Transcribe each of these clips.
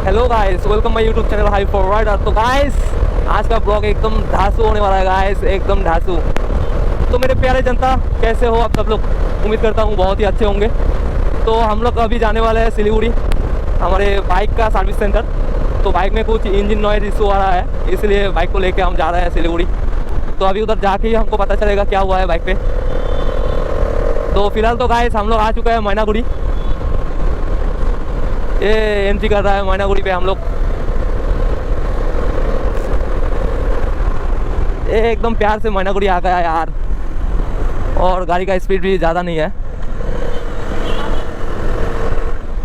Hello guys, welcome my YouTube channel high forward. तो guys आज का ब्लॉग एकदम धांसू होने वाला है गाइस, एकदम धांसू। तो मेरे प्यारे जनता, कैसे हो आप सब लोग? उम्मीद करता हूँ बहुत ही अच्छे होंगे। तो हम लोग अभी जाने वाले हैं सिलीगुड़ी, हमारे बाइक का सर्विस सेंटर। तो बाइक में कुछ इंजन नॉइज इशू आ रहा है, इसलिए बाइक को लेके हम जा रहे हैं सिलीगुड़ी। तो अभी उधर जाके ही हमको पता चलेगा क्या हुआ है बाइक पे। तो फिलहाल तो गाइस हम लोग आ चुके हैं मैनागुड़ी। ये एंट्री कर रहा है मैनागुड़ी पे हम लोग। ये एकदम प्यार से मैनागुड़ी आ गया यार, और गाड़ी का स्पीड भी ज़्यादा नहीं है,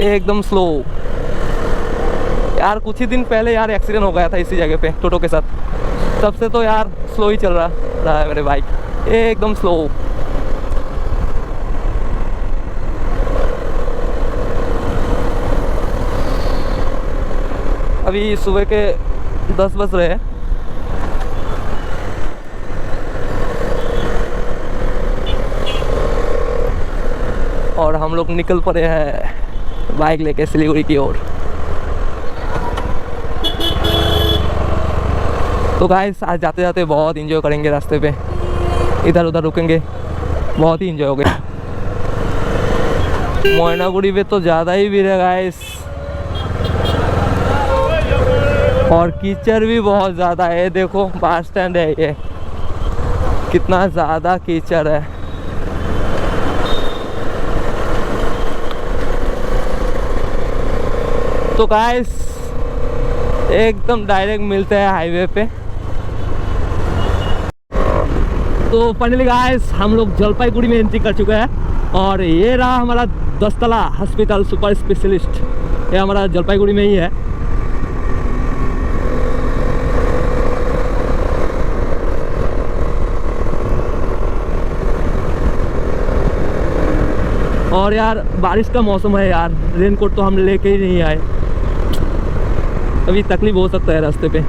ये एकदम स्लो। यार कुछ ही दिन पहले यार एक्सीडेंट हो गया था इसी जगह पे टोटो के साथ। तब से तो यार स्लो ही चल रहा है मेरे बाइक, ये एकदम स्लो। अभी सुबह के 10 बज रहे हैं। और हम लोग निकल पड़े हैं बाइक लेके सिलीगुड़ी की ओर। तो गाइस आज जाते जाते बहुत एंजॉय करेंगे रास्ते पे, इधर उधर रुकेंगे, बहुत ही एंजॉय होगा। मैनागुड़ी पे तो ज़्यादा ही भीड़ है गाइस, और कीचड़ भी बहुत ज़्यादा है। देखो बस स्टैंड है ये, कितना ज़्यादा कीचड़ है। तो गाइस एकदम डायरेक्ट मिलते हैं हाईवे पे। तो फाइनली गाइस हम लोग जलपाईगुड़ी में एंट्री कर चुके हैं, और ये रहा हमारा 10 तला हॉस्पिटल सुपर स्पेशलिस्ट। ये हमारा जलपाईगुड़ी में ही है। और यार बारिश का मौसम है यार, रेनकोट तो हम लेके ही नहीं आए, अभी तकलीफ हो सकता है रास्ते पे।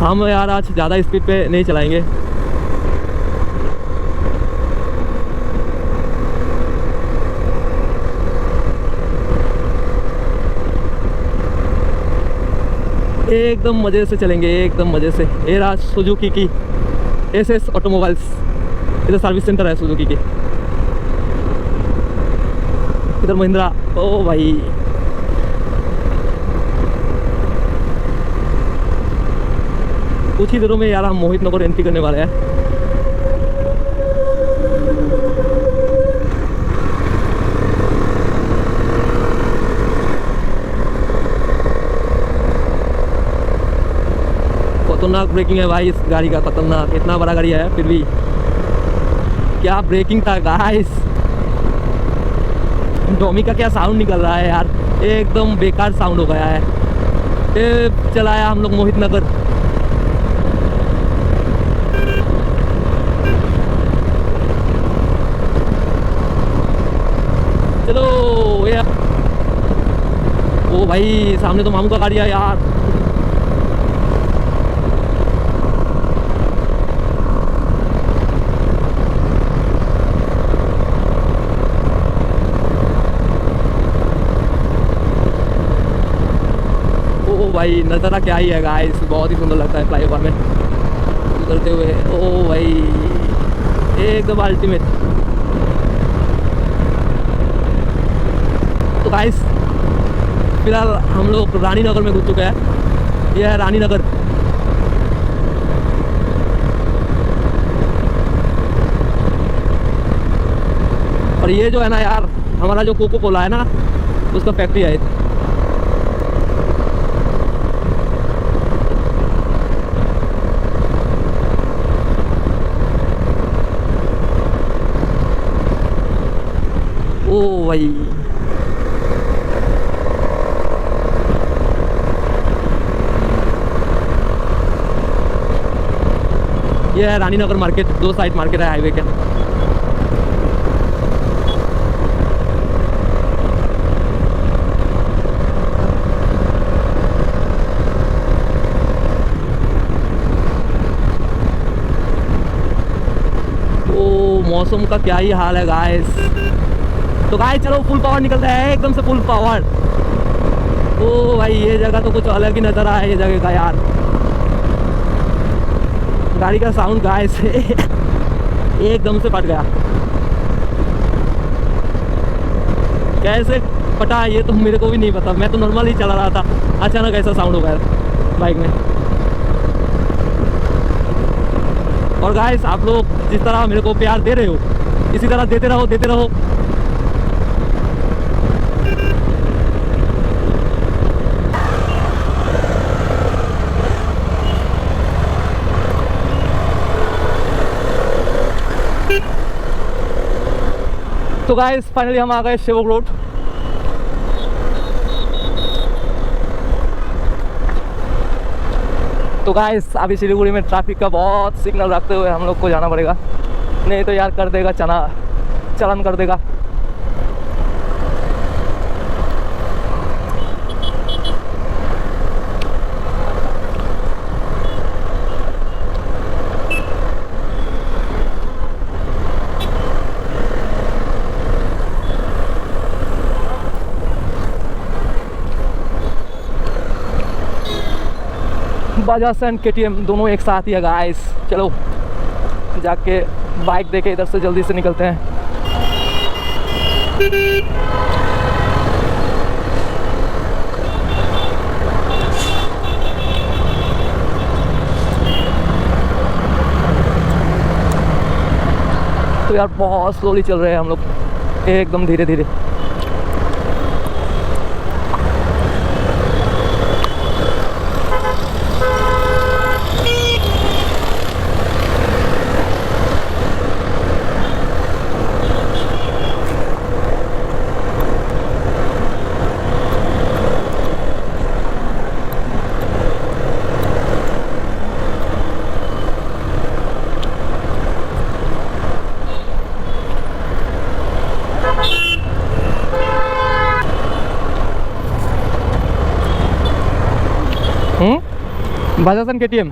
हम यार आज ज़्यादा स्पीड पे नहीं चलाएंगे। एकदम मज़े से चलेंगे, एकदम मज़े से। ये रहा सुजुकी की SS ऑटोमोबाइल्स, इधर सर्विस सेंटर है सुजुकी की। इधर महिंद्रा। ओ भाई कुछ ही देरों में यार हम मोहित नगर एंट्री करने वाले हैं। खतरनाक ब्रेकिंग है भाई इस गाड़ी का, खतरनाक। इतना बड़ा गाड़ी है फिर भी क्या ब्रेकिंग था गाइस। डोमी का क्या साउंड निकल रहा है यार, एकदम बेकार साउंड हो गया है। ये चलाया हम लोग मोहित नगर। चलो यार, ओ भाई सामने तो मामू का गाड़ी है यार। भाई नज़ारा क्या ही है गाइस, बहुत ही सुंदर लगता है फ्लाईओवर में उतरते हुए। ओ भाई एकदम अल्टीमेट। तो गाइस फिलहाल हम लोग रानी नगर में घुस चुके हैं। यह है रानी नगर। और ये जो है ना यार, हमारा जो कोको कोला है ना, उसका फैक्ट्री है। ओ भाई ये है रानी नगर मार्केट, दो साइड मार्केट है हाईवे के। मौसम का क्या ही हाल है गाइस। तो गाइस चलो फुल पावर निकलता है, एकदम से फुल पावर। ओ भाई ये जगह तो कुछ अलग ही नज़र आया ये जगह का यार। गाड़ी का साउंड गाइस एकदम से फट गया। कैसे फटा ये तो मेरे को भी नहीं पता, मैं तो नॉर्मल ही चला रहा था, अचानक ऐसा साउंड हो गया बाइक में। और गाइस आप लोग जिस तरह मेरे को प्यार दे रहे हो इसी तरह देते रहो देते रहो। तो गाइस फाइनली हम आ गए सेवक रोड। तो गाइस अभी सिलीगुड़ी में ट्रैफिक का बहुत सिग्नल रखते हुए हम लोग को जाना पड़ेगा, नहीं तो यार कर देगा चलान कर देगा। बजाज एंड KTM दोनों एक साथ ही है गाइस। चलो जाके बाइक देके इधर से जल्दी से निकलते हैं। तो यार बहुत स्लोली चल रहे हैं हम लोग, एकदम धीरे धीरे। बजाज एंड KTM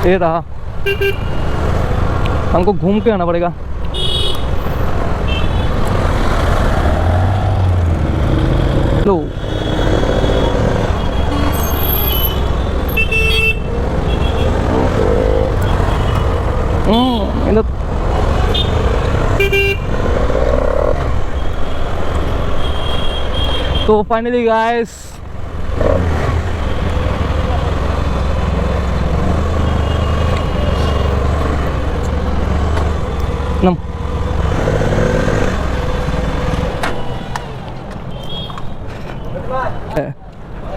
ये रहा, हमको घूम के आना पड़ेगा। लो तो फाइनली गाइस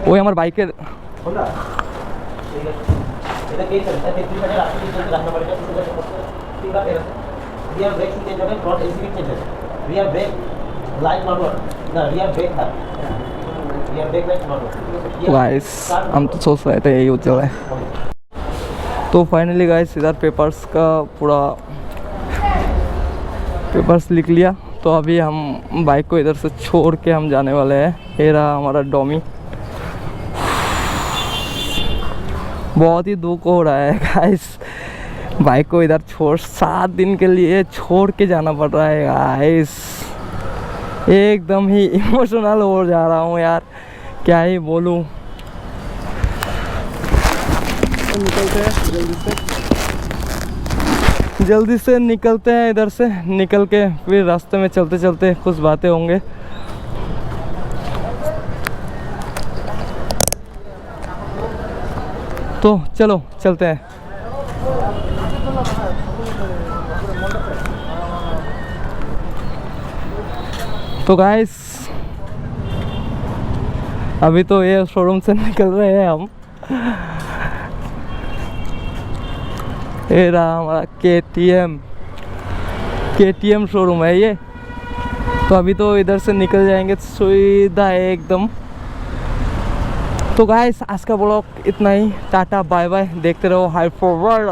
वो हमारे बाइकेर गाइस हम तो सोच रहे थे यही उज्जवल है। तो फाइनली गाइस इधर पेपर्स का पूरा पेपर्स लिख लिया, तो अभी हम बाइक को इधर से छोड़ के हम जाने वाले हैं। ये रहा हमारा डॉमी। बहुत ही दुख हो रहा है गाइस, बाइक को इधर छोड़ 7 दिन के लिए छोड़ के जाना पड़ रहा है गाइस। एकदम ही इमोशनल हो जा रहा हूँ यार, क्या ही बोलूँ। निकलते हैं जल्दी से निकलते हैं इधर से, निकल के फिर रास्ते में चलते चलते कुछ बातें होंगे। तो चलो चलते हैं। तो गाइस अभी तो ये शोरूम से निकल रहे हैं हम। ये रहा हमारा KTM शोरूम है ये। तो अभी तो इधर से निकल जाएंगे सीधा एकदम। तो गाइस आज का ब्लॉग इतना ही, टाटा बाय बाय, देखते रहो हाई फॉरवर्ड।